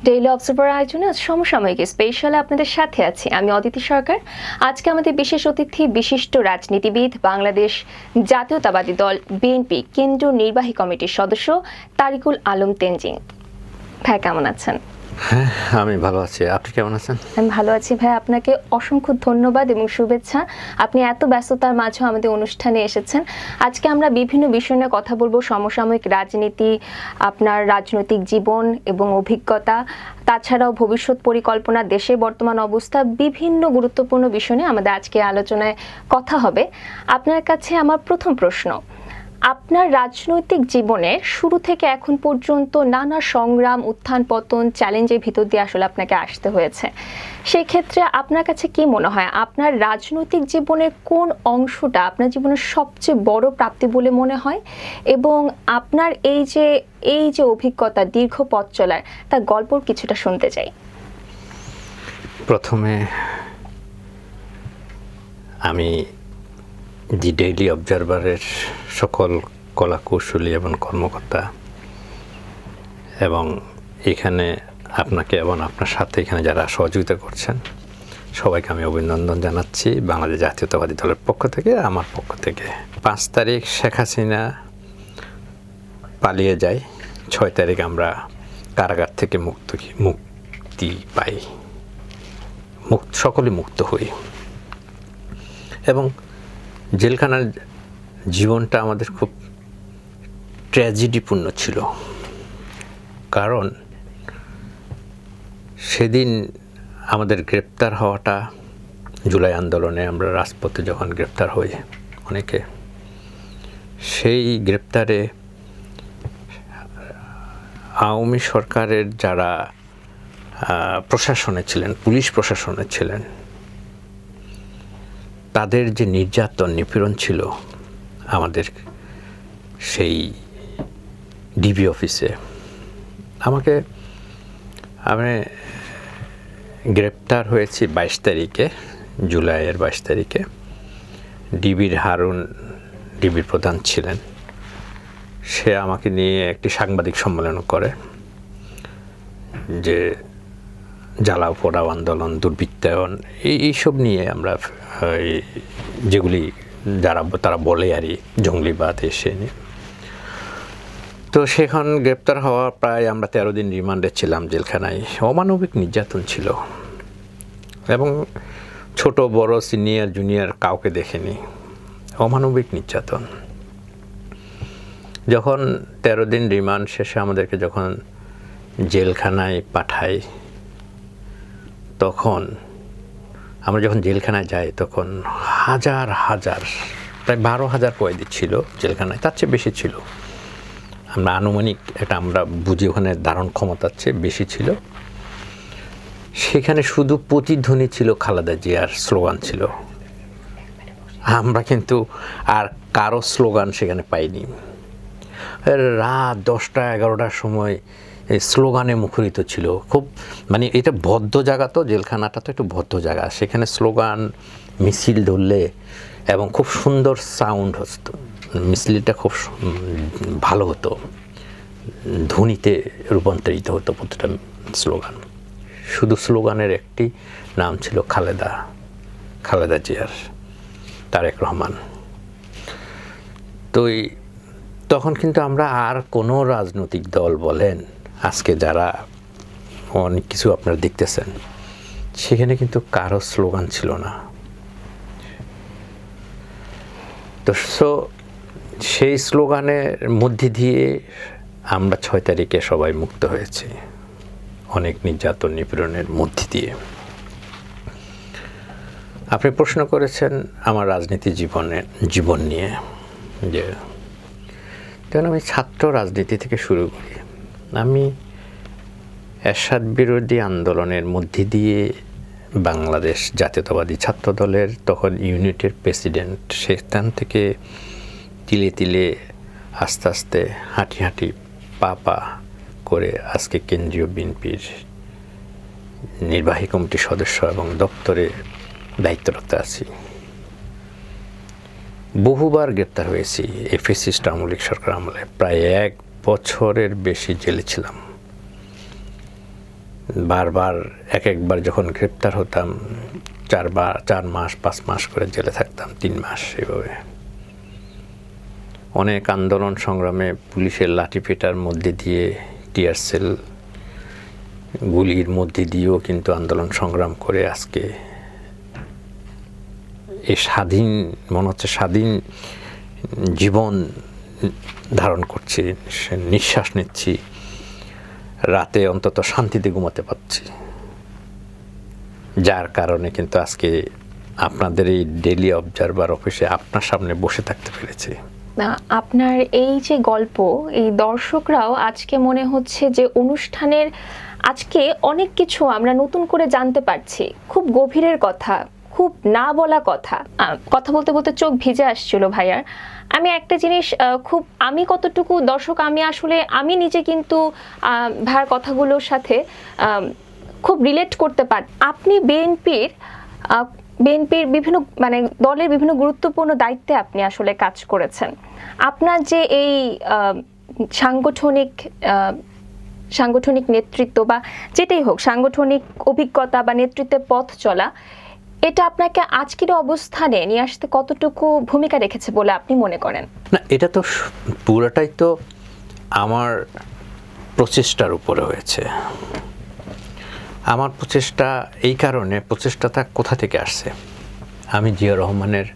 Daily observer আয়োজনে আজ সমসাময়িক স্পেশালে আপনাদের সাথে আছি আমি অদিতি সরকার। আজকে আমাদের বিশেষ অতিথি বিশিষ্ট রাজনীতিবিদ, বাংলাদেশ জাতীয়তাবাদী দল বিএনপি কেন্দ্রীয় নির্বাহী কমিটির সদস্য তারিকুল আলম তেনজিং। ভাই কেমন আছেন? হ্যাঁ, আমি ভালো আছি। আপনি কেমন আছেন? আমি ভালো আছি ভাই। আপনাকে অসংখ্য ধন্যবাদ এবং শুভেচ্ছা। আপনি এত ব্যস্ততার মাঝেও আমাদের অনুষ্ঠানে এসেছেন। আজকে আমরা বিভিন্ন বিষয় নিয়ে কথা বলবো, সমসাময়িক রাজনীতি, আপনার রাজনৈতিক জীবন এবং অভিজ্ঞতা, তাছাড়াও ভবিষ্যৎ পরিকল্পনা, দেশের বর্তমান অবস্থা, বিভিন্ন গুরুত্বপূর্ণ বিষয় নিয়ে আমাদের আজকে আলোচনায় কথা হবে। আপনার কাছে আমার প্রথম প্রশ্ন, আপনার রাজনৈতিক জীবনে শুরু থেকে এখন পর্যন্ত নানা সংগ্রাম, উত্থান পতন, চ্যালেঞ্জের ভিতর দিয়ে আসলে আপনাকে আসতে হয়েছে। সেই ক্ষেত্রে আপনার কাছে কি মনে হয় আপনার রাজনৈতিক জীবনের কোন অংশটা আপনার জীবনের সবচেয়ে বড় প্রাপ্তি বলে মনে হয়, এবং আপনার এই যে অভিজ্ঞতা, দীর্ঘ পথ চলার, তার গল্প কিছুটা শুনতে চাই। প্রথমে আমি দি ডেইলি অবজারভারের সকল কলাকৌশলী এবং কর্মকর্তা এবং এখানে আপনাকে এবং আপনার সাথে এখানে যারা সহযোগিতা করছেন সবাইকে আমি অভিনন্দন জানাচ্ছি বাংলাদেশ জাতীয়তাবাদী দলের পক্ষ থেকে, আমার পক্ষ থেকে। 5 তারিখ শেখ হাসিনা পালিয়ে যায়, 6 তারিখ আমরা কারাগার থেকে মুক্তি পাই, সকলে মুক্ত হই। এবং জেলখানার জীবনটা আমাদের খুব ট্র্যাজেডিপূর্ণ ছিল, কারণ সেদিন আমাদের গ্রেপ্তার হওয়াটা, জুলাই আন্দোলনে আমরা রাজপথে যখন গ্রেপ্তার হই অনেকে, সেই গ্রেপ্তারে আওয়ামী সরকারের যারা প্রশাসনে ছিলেন, পুলিশ প্রশাসনে ছিলেন, তাদের যে নির্যাতন নিপীড়ন ছিল আমাদের সেই ডিবি অফিসে। আমি গ্রেপ্তার হয়েছি 22 তারিখে, জুলাইয়ের 22 তারিখে। ডিবির হারুন ডিবির প্রধান ছিলেন, সে আমাকে নিয়ে একটি সাংবাদিক সম্মেলন করে যে জ্বালাও পোড়াও আন্দোলন, দুর্বৃত্তায়ন, এইসব নিয়ে আমরা যেগুলি তারা বলে আর জঙ্গলিবাদ এসে নিয়ে। তো সেখান গ্রেপ্তার হওয়া প্রায় আমরা 13 দিন রিমান্ডে ছিলাম জেলখানায়। অমানবিক নির্যাতন ছিল এবং ছোট বড় সিনিয়র জুনিয়র কাউকে দেখেনি, অমানবিক নির্যাতন। যখন 13 দিন রিমান্ড শেষে আমাদেরকে যখন জেলখানায় পাঠায়, তখন আমরা যখন জেলখানায় যাই তখন হাজার হাজার, প্রায় 12,000 কয়েদি ছিল জেলখানায়, তার চেয়ে বেশি ছিল। আমরা আনুমানিক আমরা বুঝি ওখানে ধারণ ক্ষমতার চেয়ে বেশি ছিল। সেখানে শুধু প্রতিধ্বনি ছিল খালেদা জিয়ার স্লোগান ছিল, আমরা কিন্তু আর কারো স্লোগান সেখানে পাইনি। রাত 10টা-11টার সময় এই স্লোগানে মুখরিত ছিল। খুব এটা বদ্ধ জায়গা, তো জেলখানাটা তো একটু বদ্ধ জায়গা, সেখানে স্লোগান মিছিল ধরলে এবং খুব সুন্দর সাউন্ড হতো, মিছিলটা খুব ভালো হতো, ধ্বনিতে রূপান্তরিত হতো প্রতিটা স্লোগান। শুধু স্লোগানের একটি নাম ছিল খালেদা জিয়ার, তারেক রহমান। তো তখন কিন্তু আমরা আর কোনো রাজনৈতিক দল বলেন, আজকে যারা অনেক কিছু আপনারা দেখতেছেন, সেখানে কিন্তু কারো স্লোগান ছিল না। তো সেই স্লোগানের মধ্যে দিয়ে আমরা 6 তারিখে সবাই মুক্ত হয়েছি, অনেক নির্যাতন নিপীড়নের মধ্যে দিয়ে। আপনি প্রশ্ন করেছেন আমার রাজনীতি জীবন নিয়ে, যে তখন আমি ছাত্র রাজনীতি থেকে শুরু করি। আমি এরশাদ বিরোধী আন্দোলনের মধ্যে দিয়ে বাংলাদেশ জাতীয়তাবাদী ছাত্র দলের তখন ইউনিটের প্রেসিডেন্ট, সেখান থেকে তিলে তিলে আস্তে আস্তে হাঁটি পা করে আজকে কেন্দ্রীয় বিএনপির নির্বাহী কমিটির সদস্য এবং দপ্তরে দায়িত্বরত আছি। বহুবার গ্রেপ্তার হয়েছি ফ্যাসিস্ট আওয়ামী লীগ সরকার আমলে, প্রায় 1 বছরের বেশি জেলে ছিলাম। বারবার একবার যখন গ্রেপ্তার হতাম 4 মাস 5 মাস করে জেলে থাকতাম, 3 মাস এভাবে। অনেক আন্দোলন সংগ্রামে পুলিশের লাঠিপেটার মধ্যে দিয়ে, টিয়ার সেল গুলির মধ্যে দিয়েও কিন্তু আন্দোলন সংগ্রাম করে আজকে এই স্বাধীন, মনে হচ্ছে স্বাধীন জীবন ধারণ করছি, নিঃশ্বাস নিচ্ছি, রাতে অন্তত শান্তিতে ঘুমাতে পারছি, যার কারণে কিন্তু আজকে আপনাদের এই ডেইলি অবজারভার অফিসে আপনার সামনে বসে থাকতে পেরেছি। আপনার এই যে গল্প, এই দর্শকরাও আজকে মনে হচ্ছে যে অনুষ্ঠানের আজকে অনেক কিছু আমরা নতুন করে জানতে পারছি, খুব গভীরের কথা, খুব না বলা কথা। কথা বলতে বলতে চোখ ভিজে আসছিল ভাইয়ার। আমি একটা জিনিস আমি কতটুকু দর্শক, আমি নিজে কিন্তু ভাইয়ার কথাগুলোর সাথে খুব রিলেট করতে পারি। আপনি বিএনপির বিভিন্ন দলের বিভিন্ন গুরুত্বপূর্ণ দায়িত্বে আপনি আসলে কাজ করেছেন। আপনার যে এই সাংগঠনিক নেতৃত্ব বা যেটাই হোক, সাংগঠনিক অভিজ্ঞতা বা নেতৃত্বের পথ চলা, এটা আপনাকে আজকের অবস্থানে নিয়ে আসতে কতটুকু ভূমিকা রেখেছে বলে আপনি মনে করেন? না, এটা তো পুরোটাই তো আমার প্রচেষ্টার উপরে হয়েছে। আমার প্রচেষ্টা এই কারণে, প্রচেষ্টাটা কোথা থেকে আসছে? আমি জিয়াউর রহমানের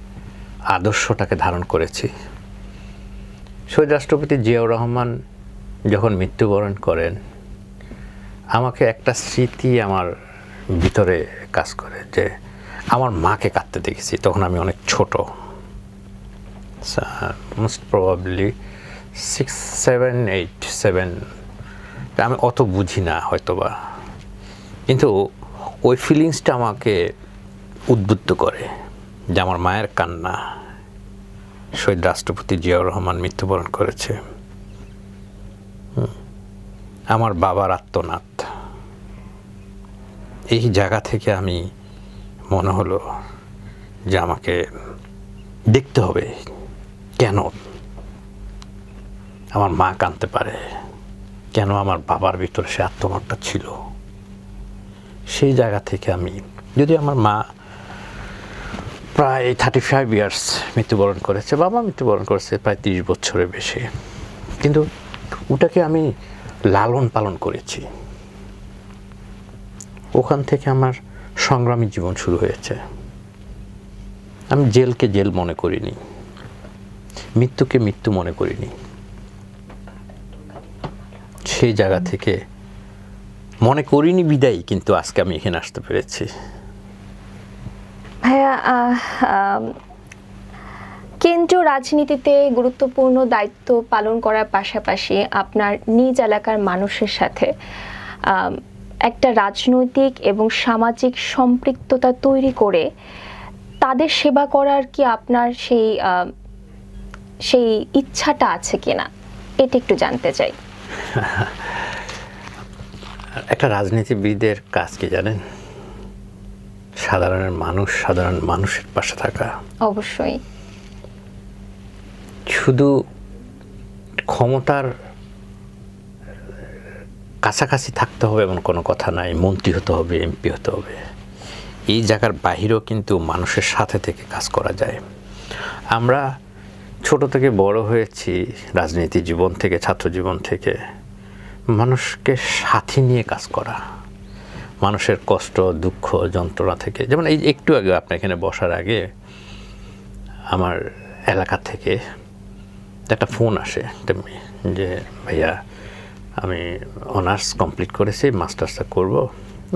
আদর্শটাকে ধারণ করেছি। শহীদ রাষ্ট্রপতি জিয়াউর রহমান যখন মৃত্যুবরণ করেন, আমাকে একটা স্মৃতি আমার ভিতরে কাজ করে, যে আমার মাকে কাঁদতে দেখেছি। তখন আমি অনেক ছোট, মোস্ট প্রবাবলি 6, 7, 8, 7। আমি অত বুঝি না হয়তোবা, কিন্তু ওই ফিলিংসটা আমাকে উদ্বুদ্ধ করে যে আমার মায়ের কান্না, শহীদ রাষ্ট্রপতি জিয়াউর রহমান মৃত্যুবরণ করেছে, আমার বাবার আত্মনাদ। এই জায়গা থেকে আমি মনে হলো যে আমাকে দেখতে হবে কেন আমার মা কাঁদতে পারে, কেন আমার বাবার ভিতরে সে আত্মনাদটা ছিল। সেই জায়গা থেকে আমি, যদি আমার মা প্রায় 35 ইয়ার্স মৃত্যুবরণ করেছে, বাবা মৃত্যুবরণ করেছে প্রায় 30 বছরের বেশি, কিন্তু ওটাকে আমি লালন পালন করেছি। ওখান থেকে আমার সংগ্রামী জীবন শুরু হয়েছে। আমি জেলকে জেল মনে করিনি, মৃত্যুকে মৃত্যু মনে করিনি। সেই জায়গা থেকে মনে করিনি বিদায়, কিন্তু আজকে আমি এখানে আসতে পেরেছি। ভাইয়া, কেন্দ্রীয় রাজনীতিতে গুরুত্বপূর্ণ দায়িত্ব পালন করার পাশাপাশি আপনার নিজ এলাকার মানুষের সাথে একটা রাজনৈতিক এবং সামাজিক সম্পৃক্ততা তৈরি করে তাদের সেবা করার কি আপনার সেই ইচ্ছাটা আছে কিনা, এটা একটু জানতে চাই। একটা রাজনীতিবিদের কাজ কি জানেন? সাধারণ মানুষের পাশে থাকা। অবশ্যই। শুধু ক্ষমতার কাছাকাছি থাকতে হবে এমন কোনো কথা নাই, মন্ত্রী হতে হবে, এমপি হতে হবে। এই জায়গার বাহিরেও কিন্তু মানুষের সাথে থেকে কাজ করা যায়। আমরা ছোট থেকে বড় হয়েছি, রাজনীতি জীবন থেকে, ছাত্র জীবন থেকে, মানুষকে সাথে নিয়ে কাজ করা, মানুষের কষ্ট, দুঃখ, যন্ত্রণা থেকে। যেমন এই একটু আগে আপনার এখানে বসার আগে আমার এলাকা থেকে একটা ফোন আসে, যে ভাইয়া আমি অনার্স কমপ্লিট করেছি, মাস্টার্সটা করব,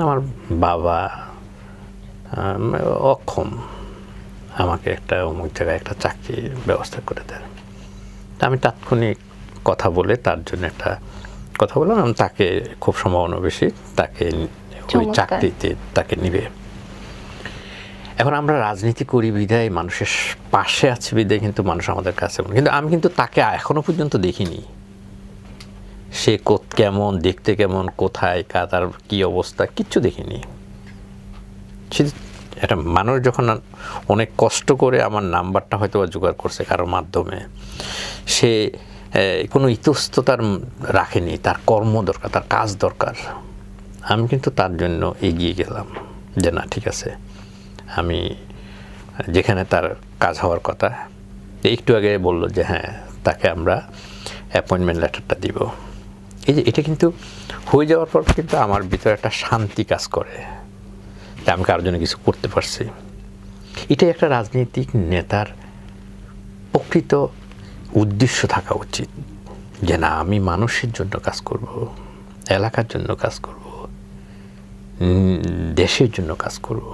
আমার বাবা অক্ষম, আমাকে একটা অমুক জায়গায় একটা চাকরির ব্যবস্থা করে দেন। আমি তাৎক্ষণিক কথা বলে তার জন্য একটা কথা বললাম, তাকে খুব সম্ভাবনা বেশি তাকে ওই চাকরিতে তাকে নিবে। এখন আমরা রাজনীতি করি বিধায়, মানুষের পাশে আছে বিধায় কিন্তু মানুষ আমাদের কাছে, কিন্তু আমি কিন্তু তাকে এখনো পর্যন্ত দেখিনি। সে কেমন দেখতে, কেমন, কোথায়, তার কি অবস্থা, কিচ্ছু দেখিনি। একটা মানুষ যখন অনেক কষ্ট করে আমার নাম্বারটা হয়তো জোগাড় করছে কারোর মাধ্যমে, সে কোনো ইতস্ততার রাখেনি, তার কর্ম দরকার, তার কাজ দরকার। আমি কিন্তু তার জন্য এগিয়ে গেলাম যে না ঠিক আছে, আমি যেখানে তার কাজ হওয়ার কথা, একটু আগে বলল যে হ্যাঁ তাকে আমরা অ্যাপয়েন্টমেন্ট লেটারটা দিব। এই যে এটা কিন্তু হয়ে যাওয়ার পর কিন্তু আমার ভিতরে একটা শান্তি কাজ করে যে আমি কারোর জন্য কিছু করতে পারছি। এটাই একটা রাজনৈতিক নেতার প্রকৃত উদ্দেশ্য থাকা উচিত, যে না আমি মানুষের জন্য কাজ করব, এলাকার জন্য কাজ করব, দেশের জন্য কাজ করব।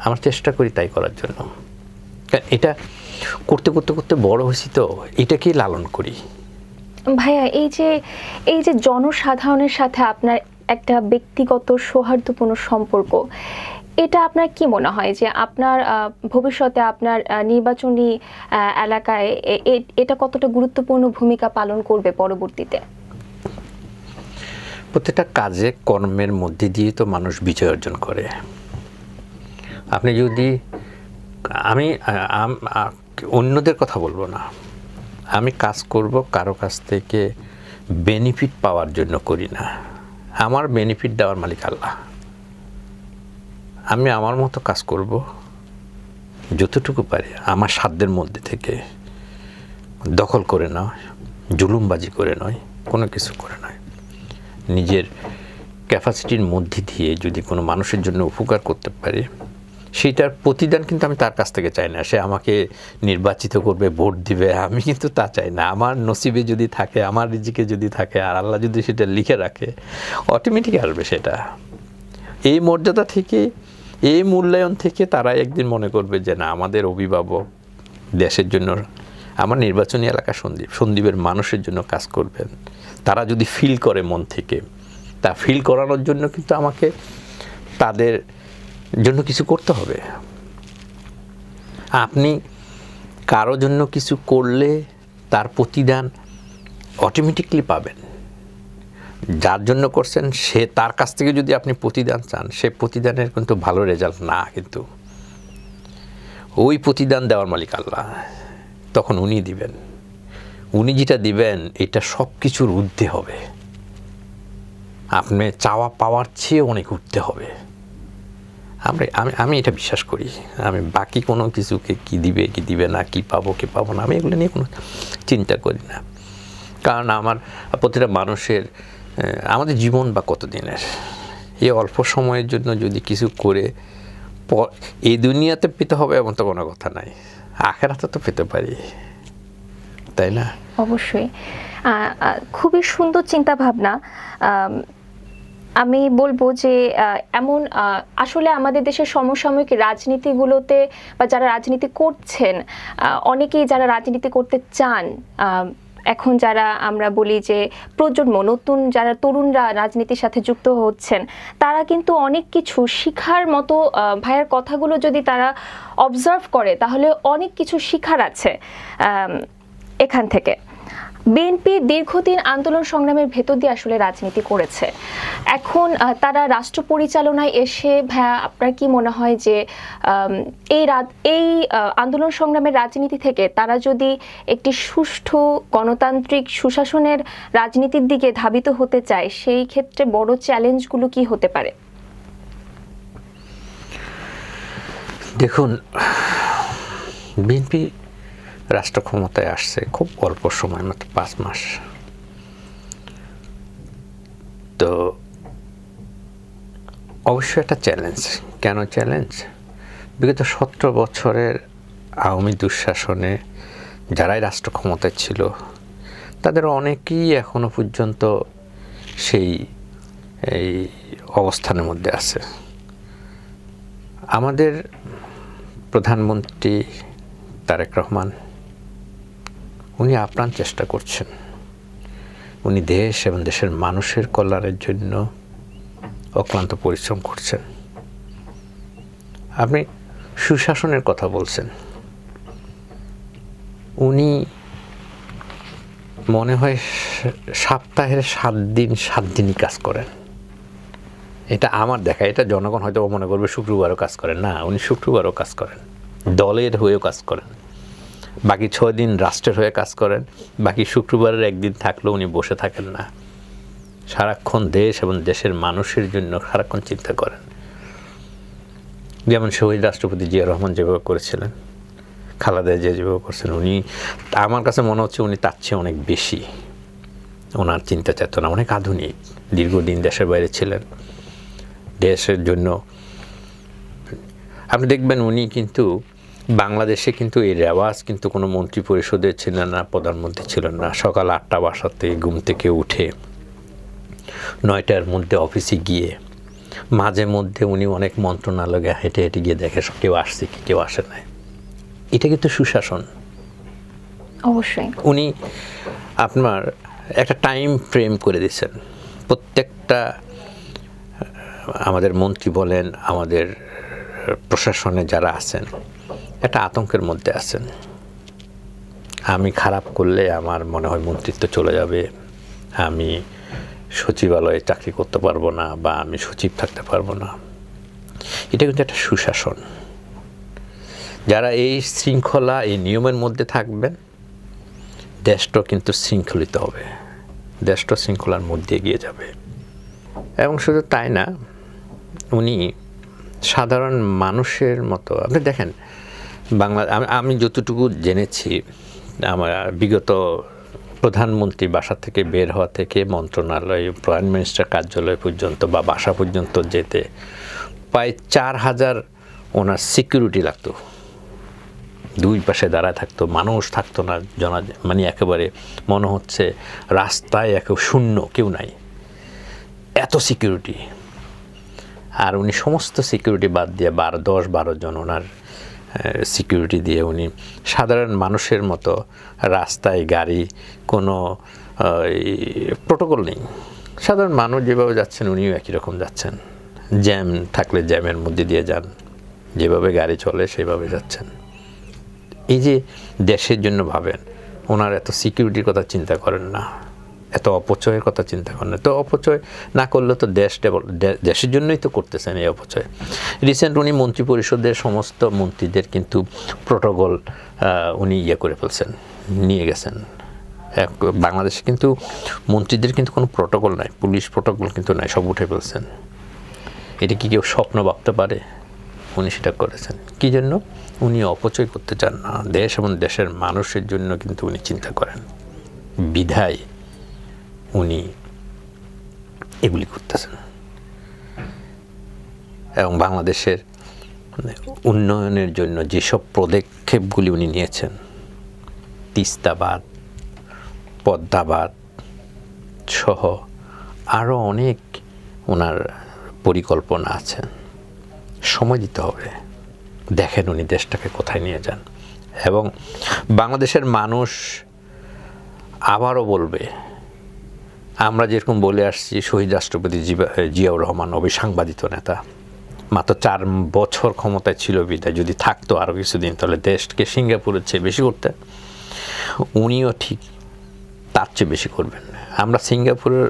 আমরা চেষ্টা করি তাই করার জন্য। এটা করতে করতে করতে বড় হয়েছি, তো এটাকেই লালন করি। ভাইয়া, এই যে জনসাধারণের সাথে আপনার একটা ব্যক্তিগত সৌহার্দ্যপূর্ণ সম্পর্ক, এটা আপনার কি মনে হয় যে আপনার ভবিষ্যতে আপনার নির্বাচনী এলাকায় এটা কতটা গুরুত্বপূর্ণ ভূমিকা পালন করবে পরবর্তীতে? প্রত্যেকটা কাজে কর্মের মধ্যে দিয়ে তো মানুষ বিজয় অর্জন করে। আপনি যদি আমি অন্যদের কথা বলবো না, আমি কাজ করব কারো কাছ থেকে বেনিফিট পাওয়ার জন্য করি না। আমার বেনিফিট দেওয়ার মালিক আল্লাহ। আমি আমার মতো কাজ করব, যতটুকু পারি আমার সাধ্যের মধ্যে থেকে, দখল করে নয়, জুলুমবাজি করে নয়, কোনো কিছু করে নয়, নিজের ক্যাপাসিটির মধ্যে দিয়ে যদি কোনো মানুষের জন্য উপকার করতে পারি, সেইটার প্রতিদান কিন্তু আমি তার কাছ থেকে চাই না। সে আমাকে নির্বাচিত করবে, ভোট দিবে, আমি কিন্তু তা চাই না। আমার নসিবে যদি থাকে, আমার রিজিকে যদি থাকে, আর আল্লাহ যদি সেটা লিখে রাখে, অটোমেটিক আসবে সেটা। এই মর্যাদা থেকে, এই মূল্যায়ন থেকে তারা একদিন মনে করবে যে না আমাদের অভিভাবক দেশের জন্য, আমার নির্বাচনী এলাকা সন্দ্বীপের মানুষের জন্য কাজ করবেন। তারা যদি ফিল করে মন থেকে, তা ফিল করানোর জন্য কিন্তু আমাকে তাদের জন্য কিছু করতে হবে। আপনি কারো জন্য কিছু করলে তার প্রতিদান অটোমেটিকলি পাবেন। যার জন্য করছেন সে, তার কাছ থেকে যদি আপনি প্রতিদান চান, সে প্রতিদানের কিন্তু ভালো রেজাল্ট না, কিন্তু ওই প্রতিদান দেওয়ার মালিক আল্লাহ। তখন উনি দিবেন, উনি যেটা দিবেন এটা সব কিছুর ঊর্ধ্বে হবে। আপনি চাওয়া পাওয়ার চেয়ে অনেক ঊর্ধ্বে হবে। আমি এটা বিশ্বাস করি। আমি বাকি কোনো কিছুকে কি দিবে কি দিবে না, কি পাবো না, আমি এগুলো নিয়ে কোনো চিন্তা করি না। কারণ আমার প্রতিটা মানুষের, আমাদের জীবন বা কতদিনের, এই অল্প সময়ের জন্য যদি কিছু করে এই দুনিয়াতে পেতে হবে এমন তো কোনো কথা নাই, আখেরাতে তো পেতে পারি, তাই না? অবশ্যই। খুবই সুন্দর চিন্তা ভাবনা। আমি বলবো যে এমন আসলে আমাদের দেশের সমসাময়িক রাজনীতিগুলোতে বা যারা রাজনীতি করছেন, অনেকেই যারা রাজনীতি করতে চান, এখন যারা আমরা বলি যে প্রজন্ম, নতুন যারা তরুণরা রাজনীতির সাথে যুক্ত হচ্ছেন, তারা কিন্তু অনেক কিছু শিখার মতো, ভাইয়ের কথাগুলো যদি তারা অবজার্ভ করে তাহলে অনেক কিছু শিখার আছে এখান থেকে। বিএনপি দীর্ঘদিন আন্দোলন সংগ্রামের ভেতর দিয়ে আসলে রাজনীতি করেছে। এখন তারা রাষ্ট্র পরিচালনায় এসে, ভাইয়া আপনার কি মনে হয় যে এই আন্দোলন সংগ্রামের রাজনীতি থেকে তারা যদি একটি সুষ্ঠু গণতান্ত্রিক সুশাসনের রাজনীতির দিকে ধাবিত হতে চায়, সেই ক্ষেত্রে বড় চ্যালেঞ্জগুলো কি হতে পারে? দেখুন, বিএনপি রাষ্ট্র ক্ষমতায় আসছে খুব অল্প সময়, মাত্র 5 মাস। তো অবশ্যই একটা চ্যালেঞ্জ। কেন চ্যালেঞ্জ? বিগত 17 বছরের আওয়ামী দুঃশাসনে যারাই রাষ্ট্র ক্ষমতায় ছিল তাদের অনেকেই এখনো পর্যন্ত এই অবস্থানের মধ্যে আছে। আমাদের প্রধানমন্ত্রী তারেক রহমান, উনি আপ্রাণ চেষ্টা করছেন। উনি দেশ এবং দেশের মানুষের কল্যাণের জন্য অক্লান্ত পরিশ্রম করছেন। আপনি সুশাসনের কথা বলছেন, উনি মনে হয় সপ্তাহের 7 দিন 7 দিনই কাজ করেন। এটা আমার দেখা, এটা জনগণ হয়তো মনে করবে শুক্রবারও কাজ করেন, না, উনি শুক্রবারও কাজ করেন, দলের হয়েও কাজ করেন, বাকি 6 দিন রাষ্ট্রের হয়ে কাজ করেন, বাকি শুক্রবারের একদিন থাকলেও উনি বসে থাকেন না, সারাক্ষণ দেশ এবং দেশের মানুষের জন্য সারাক্ষণ চিন্তা করেন। যেমন শহীদ রাষ্ট্রপতি জিয়া রহমান যেভাবে করেছিলেন, খালেদা জিয়া যেভাবে করছেন, উনি আমার কাছে মনে হচ্ছে উনি তার চেয়ে অনেক বেশি। ওনার চিন্তা চেতনা অনেক আধুনিক। দীর্ঘদিন দেশের বাইরে ছিলেন, দেশের জন্য। আপনি দেখবেন উনি কিন্তু বাংলাদেশে কিন্তু এই রেওয়াজ কিন্তু কোনো মন্ত্রী পরিষদে ছিলেন না, প্রধানমন্ত্রী ছিলেন না। সকাল 8টা বাসাতে ঘুম থেকে উঠে 9টার মধ্যে অফিসে গিয়ে মাঝে মধ্যে উনি অনেক মন্ত্রণালয়ে হেঁটে হেঁটে গিয়ে দেখে কেউ আসছে কি কেউ আসে নাই। এটা কিন্তু সুশাসন। অবশ্যই উনি আপনার একটা টাইম ফ্রেম করে দিয়েছেন। প্রত্যেকটা আমাদের মন্ত্রী বলেন, আমাদের প্রশাসনে যারা আছেন একটা আতঙ্কের মধ্যে আছেন। আমি খারাপ করলে আমার মনে হয় মন্ত্রিত্ব চলে যাবে, আমি সচিবালয়ে চাকরি করতে পারবো না, বা আমি সচিব থাকতে পারবো না। এটা কিন্তু একটা সুশাসন। যারা এই শৃঙ্খলা, এই নিয়মের মধ্যে থাকবেন, দেশটা কিন্তু শৃঙ্খলিত হবে, দেশটা শৃঙ্খলার মধ্যে এগিয়ে যাবে। এবং শুধু তাই না, উনি সাধারণ মানুষের মতো, আপনি দেখেন বাংলা, আমি যতটুকু জেনেছি, আমার বিগত প্রধানমন্ত্রী বাসা থেকে বের হওয়া থেকে মন্ত্রণালয়, প্রাইম মিনিস্টার কার্যালয় পর্যন্ত বা বাসা পর্যন্ত যেতে প্রায় 4000 ওনার সিকিউরিটি লাগতো। দুই পাশে দাঁড়ায় থাকতো, মানুষ থাকতো না, মানে একেবারে মনে হচ্ছে রাস্তায় একেবারে শূন্য, কেউ নাই, এত সিকিউরিটি। আর উনি সমস্ত সিকিউরিটি বাদ দিয়ে 10-12 জন ওনার সিকিউরিটি দিয়ে উনি সাধারণ মানুষের মতো রাস্তায় গাড়ি, কোনো প্রোটোকল নেই, সাধারণ মানুষ যেভাবে যাচ্ছেন উনিও একই রকম যাচ্ছেন। জ্যাম থাকলে জ্যামের মধ্যে দিয়ে যান, যেভাবে গাড়ি চলে সেভাবে যাচ্ছেন। এই যে দেশের জন্য ভাবেন, ওনার এত সিকিউরিটির কথা চিন্তা করেন না, এত অপচয়ের কথা চিন্তা করেন না। তো অপচয় না করলে তো দেশের জন্যই তো করতেছেন এই অপচয়। রিসেন্ট উনি মন্ত্রী পরিষদের সমস্ত মন্ত্রীদের কিন্তু প্রোটোকল উনি করে ফেলছেন, নিয়ে গেছেন। বাংলাদেশে কিন্তু মন্ত্রীদের কিন্তু কোনো প্রোটোকল নাই, পুলিশ প্রোটোকল কিন্তু নাই, সব উঠে ফেলছেন। এটা কি কেউ স্বপ্ন ভাবতে পারে? উনি সেটা করেছেন। কি জন্য? উনি অপচয় করতে চান না, দেশ এবং দেশের মানুষের জন্য কিন্তু উনি চিন্তা করেন, বিধায় উনি এগুলি করতেছেন। এবং বাংলাদেশের উন্নয়নের জন্য যেসব পদক্ষেপগুলি উনি নিয়েছেন, তিস্তাবাদ, পদ্মাবাদ সহ আরও অনেক ওনার পরিকল্পনা আছে। সময় দিতে হবে, দেখেন উনি দেশটাকে কোথায় নিয়ে যান। এবং বাংলাদেশের মানুষ আবারও বলবে, আমরা যেরকম বলে আসছি, শহীদ রাষ্ট্রপতি জিয়াউর রহমান অবিসাংবাদিত নেতা, মাত্র 4 বছর ক্ষমতায় ছিল বিদায়, যদি থাকতো আরও কিছুদিন তাহলে দেশকে সিঙ্গাপুরের চেয়ে বেশি করতেন। উনিও ঠিক তার চেয়ে বেশি করবেন। আমরা সিঙ্গাপুরের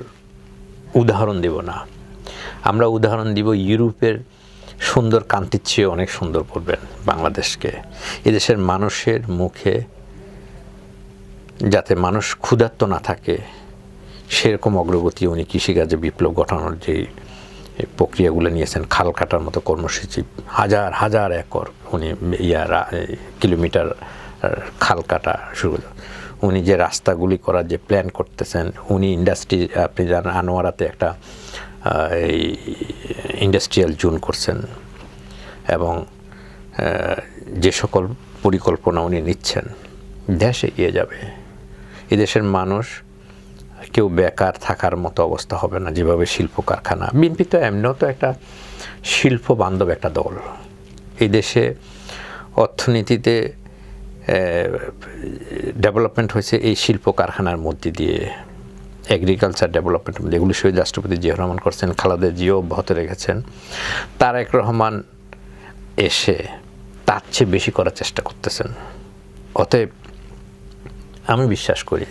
উদাহরণ দেব না, আমরা উদাহরণ দিব ইউরোপের সুন্দর কান্তির চেয়ে অনেক সুন্দর করবেন বাংলাদেশকে। এদেশের মানুষের মুখে যাতে মানুষ ক্ষুধার্ত না থাকে, সেরকম অগ্রগতি উনি কৃষিকাজে বিপ্লব ঘটানোর যে প্রক্রিয়াগুলো নিয়েছেন, খাল কাটার মতো কর্মসূচি, হাজার হাজার একর উনি কিলোমিটার খাল কাটা শুরু, উনি যে রাস্তাগুলি করার যে প্ল্যান করতেছেন, উনি ইন্ডাস্ট্রি, আপনি জানেন আনোয়ারাতে একটা এই ইন্ডাস্ট্রিয়াল জোন করছেন। এবং যে সকল পরিকল্পনা উনি নিচ্ছেন, দেশ এগিয়ে যাবে। এদেশের মানুষ কেউ বেকার থাকার মতো অবস্থা হবে না। যেভাবে শিল্প কারখানা, বিএনপি তো এমনিও তো একটা শিল্প বান্ধব একটা দল। এই দেশে অর্থনীতিতে ডেভেলপমেন্ট হয়েছে এই শিল্প কারখানার মধ্যে দিয়ে, এগ্রিকালচার ডেভেলপমেন্ট, এগুলি শহীদ রাষ্ট্রপতি জিয়া রহমান করছেন, খালেদা জিয়াও অব্যাহত রেখেছেন। তারেক রহমান এসে তার চেয়ে বেশি করার চেষ্টা করতেছেন। অতএব আমি বিশ্বাস করি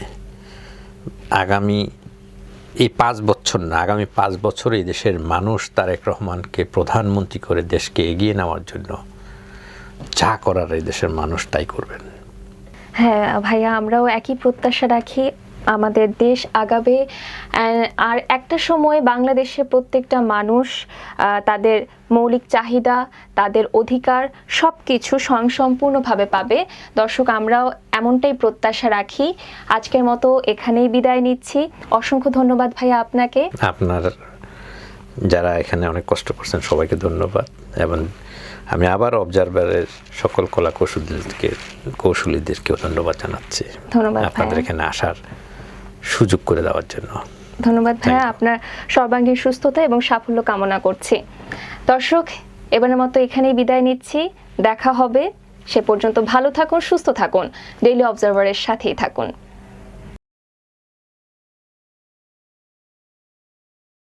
আগামী এই 5 বছর না, আগামী 5 বছর এই দেশের মানুষ তারেক রহমানকে প্রধানমন্ত্রী করে দেশকে এগিয়ে নেওয়ার জন্য যা করার এই দেশের মানুষ তাই করবেন। হ্যাঁ ভাইয়া, আমরাও একই প্রত্যাশা রাখি। আমাদের দেশ আগাবে। আর একটা সময় বাংলাদেশে প্রত্যেকটা মানুষ তাদের মৌলিক চাহিদা, তাদের অধিকার সব কিছু স্বয়ংসম্পূর্ণভাবে পাবে। দর্শক, আমরাও এমনটাই প্রত্যাশা রাখি। আজকের মতো এখানেই বিদায় নিচ্ছি। অসংখ্য ধন্যবাদ ভাইয়া আপনাকে। আপনার যারা এখানে অনেক কষ্ট করছেন সবাইকে ধন্যবাদ, এবং আমি আবার অবজারভারের সকল কলা কৌশলীদেরকেও ধন্যবাদ জানাচ্ছি ধন্যবাদ আপনাদের ভাইয়া। এখানে আসার সুযোগ করে দেওয়ার জন্য। ধন্যবাদ ভাইয়া, Thank you. আপনার সর্বাঙ্গীন সুস্থতা এবং সাফল্য কামনা করছি। দর্শক, এবারের মতো এখানেই বিদায় নিচ্ছি। দেখা হবে, সে পর্যন্ত ভালো থাকুন, সুস্থ থাকুন, ডেইলি অবজারভারের সাথেই থাকুন।